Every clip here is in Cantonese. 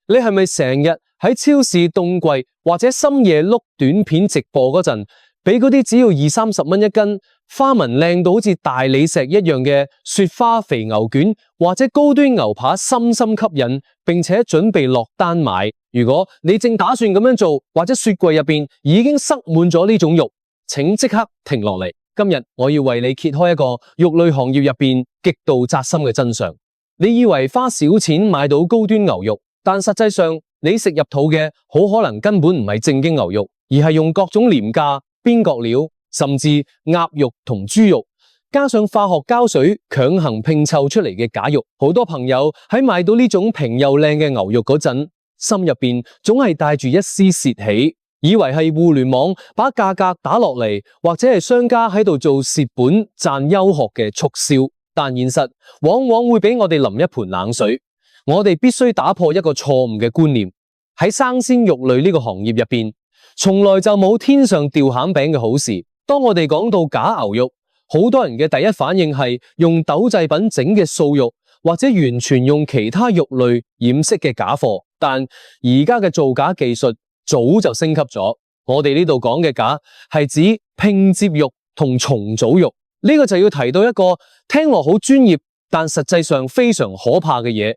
你係咪成日喺超市凍櫃或者深夜碌短片直播嗰陣，俾嗰啲只要20-30蚊一斤，花紋靚到好似大理石一樣嘅雪花肥牛卷或者高端牛扒深深吸引，並且準備落單買？如果你正打算咁樣做，或者雪櫃入邊已經塞滿咗呢種肉，請即刻停落嚟。今日我要為你揭開一個肉類行業入邊極度扎心嘅真相。你以為花少錢買到高端牛肉，但實際上你食入肚嘅好可能根本唔係正經牛肉，而係用各種廉價邊角料，甚至鴨肉同豬肉，加上化學膠水強行拼湊出嚟嘅假肉。好多朋友喺買到呢種平又靚嘅牛肉嗰陣，心入邊總係帶住一絲竊喜，以為係互聯網把價格打落嚟，或者係商家喺度做蝕本賺優殼嘅促銷。但現實往往會俾我哋淋一盆冷水。我哋必須打破一個錯誤嘅觀念，喺生鮮肉類呢個行業入邊，從來就冇天上掉餡餅嘅好事。當我哋講到假牛肉，好多人嘅第一反應係用豆製品整嘅素肉，或者完全用其他肉類掩飾嘅假貨。但而家嘅造假技術早就升級咗。我哋呢度講嘅假係指拼接肉同重組肉。呢個就要提到一個聽落好專業，但實際上非常可怕嘅嘢。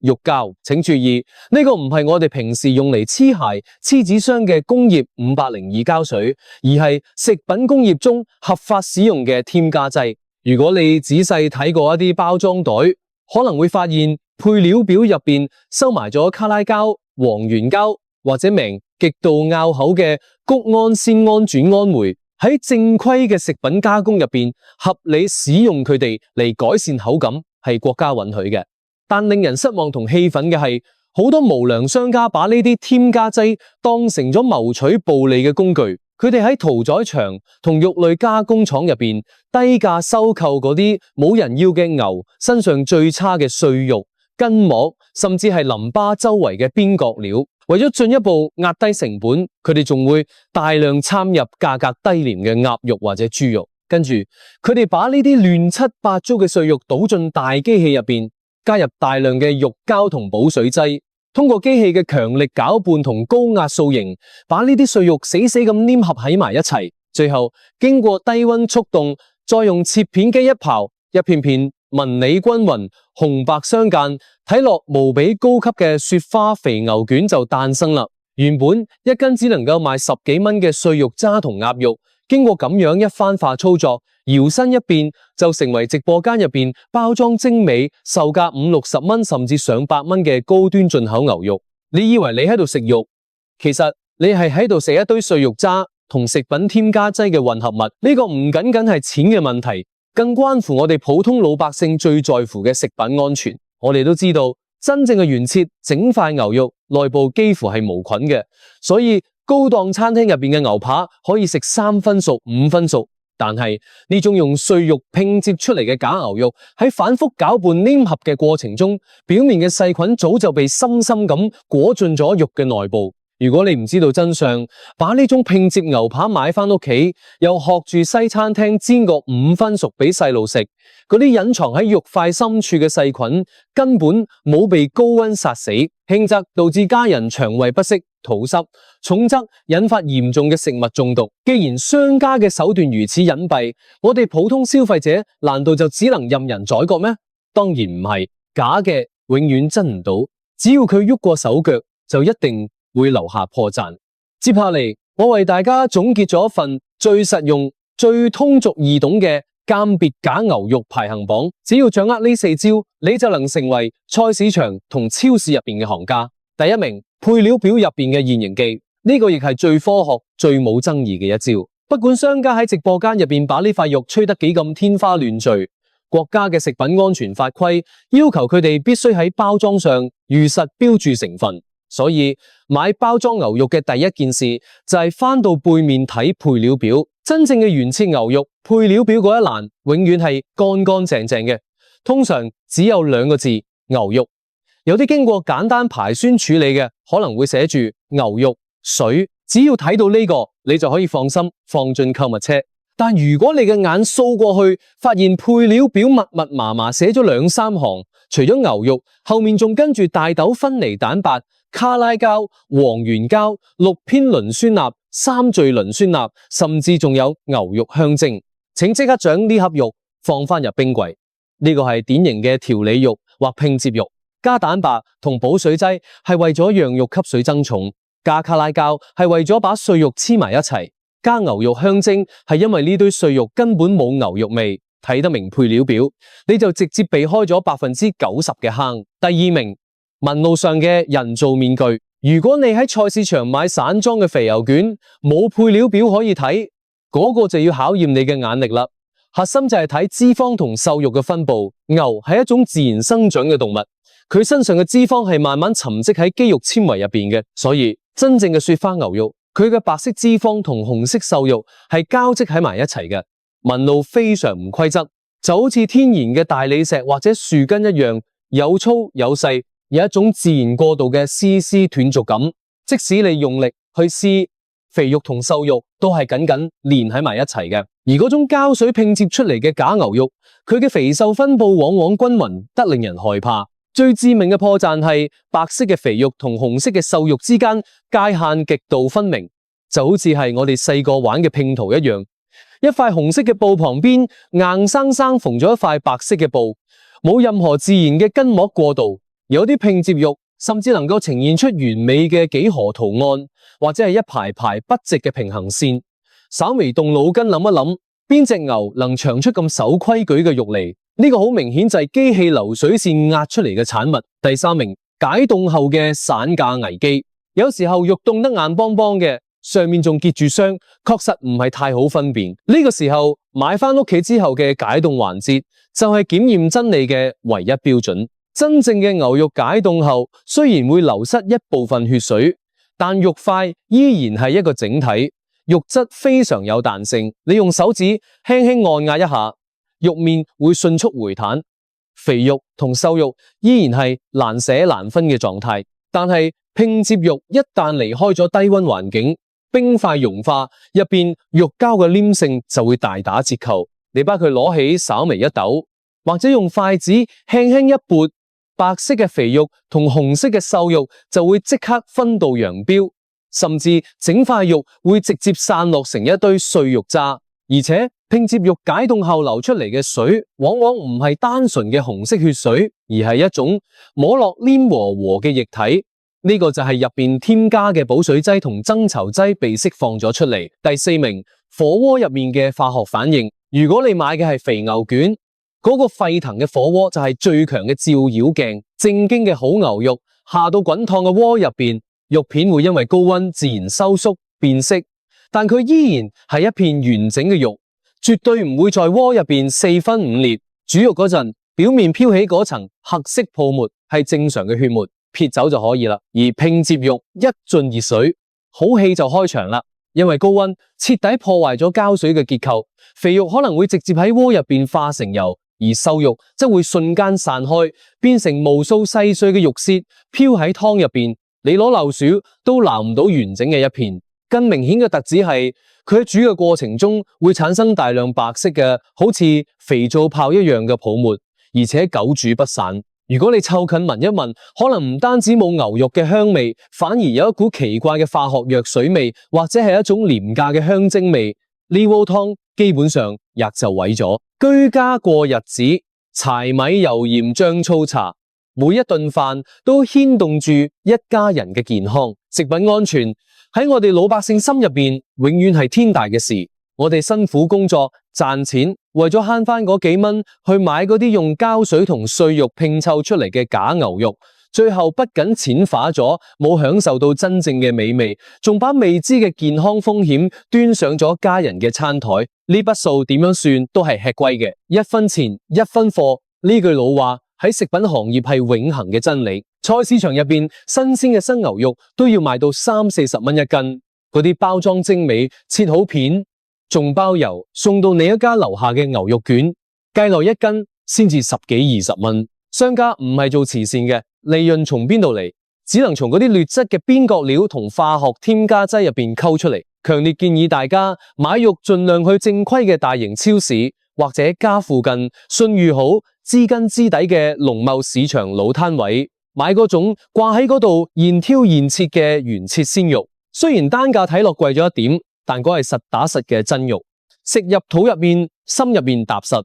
肉膠，請注意，呢個唔係我哋平時用嚟黐鞋、黐紙箱嘅工業502膠水，而係食品工業中合法使用嘅添加劑。如果你仔細睇過一啲包裝袋，可能會發現配料表入邊收埋咗卡拉膠、黃原膠或者名極度拗口嘅谷氨酰胺轉氨酶。喺正規嘅食品加工入邊，合理使用佢哋嚟改善口感係國家允許嘅。但令人失望同氣憤嘅係，好多無良商家把呢啲添加劑當成咗謀取暴利嘅工具。佢哋喺屠宰場同肉類加工廠入邊低價收購嗰啲冇人要嘅牛身上最差嘅碎肉、筋膜，甚至係淋巴周圍嘅邊角料。為咗進一步壓低成本，佢哋仲會大量參入價格低廉嘅鴨肉或者豬肉，跟住佢哋把呢啲亂七八糟嘅碎肉倒進大機器入邊，加入大量嘅肉膠同補水劑，通過機器嘅強力攪拌同高壓塑形，把呢啲碎肉死死咁黏合喺埋一齊，最後經過低溫速凍，再用切片機一刨，一片片紋理均勻、紅白相間，睇落無比高級嘅雪花肥牛卷就誕生啦。原本一斤只能夠賣10幾蚊嘅碎肉渣同鴨肉，經過咁樣一番化操作，搖身一變就成為直播間入邊包裝精美、售價50-60蚊甚至上百蚊嘅高端進口牛肉。你以為你喺度食肉，其實你係喺度食一堆碎肉渣同食品添加劑嘅混合物。呢個唔僅僅係錢嘅問題，更關乎我哋普通老百姓最在乎嘅食品安全。我哋都知道，真正嘅原切整塊牛肉內部幾乎係無菌嘅，所以高檔餐廳入邊嘅牛扒可以食3分熟、5分熟。但係呢種用碎肉拼接出嚟嘅假牛肉，喺反覆攪拌黏合嘅過程中，表面嘅細菌早就被深深咁裹進咗肉嘅內部。如果你唔知道真相，把呢種拼接牛扒買返屋企，又學住西餐廳煎個5分熟俾細路食，嗰啲隱藏喺肉塊深處嘅細菌根本冇被高溫殺死，輕則導致家人腸胃不適、肚濕，重則引發嚴重嘅食物中毒。既然商家嘅手段如此隱蔽，我哋普通消費者難道就只能任人宰割咩？當然唔係，假嘅永遠真唔到，只要佢喐過手腳，就一定會留下破綻。接下嚟，我為大家總結咗一份最實用、最通俗易懂嘅鑑別假牛肉排行榜。只要掌握呢4招，你就能成為菜市場同超市入邊嘅行家。第一名，配料表入邊嘅現形記，呢個亦係最科學、最冇爭議嘅一招。不管商家喺直播間入邊把呢塊肉吹得幾咁天花亂墜，國家嘅食品安全法規要求佢哋必須喺包裝上如實標注成分。所以買包裝牛肉嘅第一件事就係翻到背面睇配料表。真正嘅原切牛肉配料表嗰一欄永遠係乾乾淨淨嘅，通常只有2個字：牛肉。有啲經過簡單排酸處理嘅可能會寫住牛肉水，只要睇到呢個你就可以放心放進購物車。但如果你嘅眼掃過去，發現配料表密密麻麻寫咗2-3行，除咗牛肉，後面仲跟住大豆分離蛋白、卡拉膠、黃原膠、6偏磷酸鈉、3聚磷酸鈉，甚至仲有牛肉香精。請即刻將呢盒肉放返入冰櫃。呢個係典型嘅調理肉或拼接肉，加蛋白同補水劑係為咗讓肉吸水增重，加卡拉膠係為咗把碎肉黐埋一齊，加牛肉香精係因為呢堆碎肉根本冇牛肉味。睇得明配料表，你就直接避開咗90%嘅坑。第二名，紋路上嘅人造面具。如果你喺菜市場買散裝嘅肥牛卷，冇配料表可以睇，嗰個就要考驗你嘅眼力啦。核心就係睇脂肪同瘦肉嘅分布。牛係一種自然生長嘅動物，佢身上嘅脂肪係慢慢沉積喺肌肉纖維入邊嘅，所以真正嘅雪花牛肉，佢嘅白色脂肪同紅色瘦肉係交織喺埋一齊嘅。紋路非常唔規則，就好似天然嘅大理石或者樹根一樣，有粗有細，有一種自然過渡嘅絲絲斷續感。即使你用力去撕，肥肉同瘦肉都係緊緊連喺埋一齊嘅。而嗰種膠水拼接出嚟嘅假牛肉，佢嘅肥瘦分布往往均勻得令人害怕。最致命嘅破綻係白色嘅肥肉同紅色嘅瘦肉之間界限極度分明，就好似係我哋細個玩嘅拼圖一樣。一塊紅色嘅布旁邊硬生生縫咗一塊白色嘅布，冇任何自然嘅筋膜過渡。有啲拼接肉甚至能夠呈現出完美嘅幾何圖案，或者係一排排筆直嘅平行線。稍微動腦筋諗一諗，邊隻牛能長出咁守規矩嘅肉嚟？呢個好明顯就係機器流水線壓出嚟嘅產物。第三名，解凍後嘅散架危機。有時候肉凍得硬邦邦嘅，上面仲結住霜，確實唔係太好分辨。呢個時候買返屋企之後嘅解凍環節就係檢驗真理嘅唯一標準。真正嘅牛肉解凍後，雖然會流失一部分血水，但肉塊依然係一個整體，肉質非常有彈性。你用手指輕輕按壓一下，肉面會迅速回彈。肥肉同瘦肉依然係難捨難分嘅狀態，但係拼接肉一旦離開咗低溫環境，冰塊融化，入邊肉膠嘅黏性就會大打折扣。你把佢攞起，稍微一抖，或者用筷子輕輕一撥，白色嘅肥肉同紅色嘅瘦肉就會即刻分道揚鑣，甚至整塊肉會直接散落成一堆碎肉渣。而且拼接肉解凍後流出嚟嘅水，往往唔係單純嘅紅色血水，而係一種摸落黏和和嘅液體。呢個就係入邊添加嘅補水劑同增稠劑被釋放咗出嚟。第四名，火鍋入面嘅化學反應。如果你買嘅係肥牛卷，嗰個沸騰嘅火鍋就係最強嘅照妖鏡。正經嘅好牛肉下到滾燙嘅鍋入邊，肉片會因為高溫自然收縮變色，但佢依然係一片完整嘅肉，絕對唔會在鍋入邊四分五裂。煮肉嗰陣，表面飄起嗰層黑色泡沫係正常嘅血沫，撇走就可以啦。而拼接肉一進熱水，好戲就開場啦。因為高溫徹底破壞咗膠水嘅結構，肥肉可能會直接喺鍋入邊化成油，而瘦肉則會瞬間散開，變成無數細碎嘅肉屑飄喺湯入邊。你攞漏勺都撈唔到完整嘅一片。更明顯嘅特質係，佢喺煮嘅過程中會產生大量白色嘅，好似肥皂泡一樣嘅泡沫，而且久煮不散。如果你湊近聞一聞，可能唔單止冇牛肉嘅香味，反而有一股奇怪嘅化學藥水味，或者係一種廉價嘅香精味。呢鍋湯基本上亦就毀咗。居家過日子，柴米油鹽醬醋茶，每一頓飯都牽動住一家人嘅健康。食品安全喺我哋老百姓心入邊，永遠係天大嘅事。我哋辛苦工作賺錢，為咗慳翻嗰幾蚊去買嗰啲用膠水同碎肉拼湊出嚟嘅假牛肉，最後不僅錢花咗，冇享受到真正嘅美味，仲把未知嘅健康風險端上咗家人嘅餐台。呢筆數點樣算都係吃虧嘅，一分錢一分貨，呢句老話喺食品行業係永恆嘅真理。菜市場入邊新鮮嘅生牛肉都要賣到30-40蚊一斤，嗰啲包裝精美，切好片，仲包郵送到你一家樓下嘅牛肉卷，計落一斤先至10幾20蚊。商家唔係做慈善嘅，利潤從邊度嚟？只能從嗰啲劣質嘅邊角料同化學添加劑入邊溝出嚟。強烈建議大家買肉盡量去正規嘅大型超市，或者家附近信譽好、知根知底嘅農貿市場老攤位，買嗰種掛喺嗰度現挑現切嘅原切鮮肉。雖然單價睇落貴咗一點，但嗰係實打實嘅真肉，食入肚入面，心入面踏實。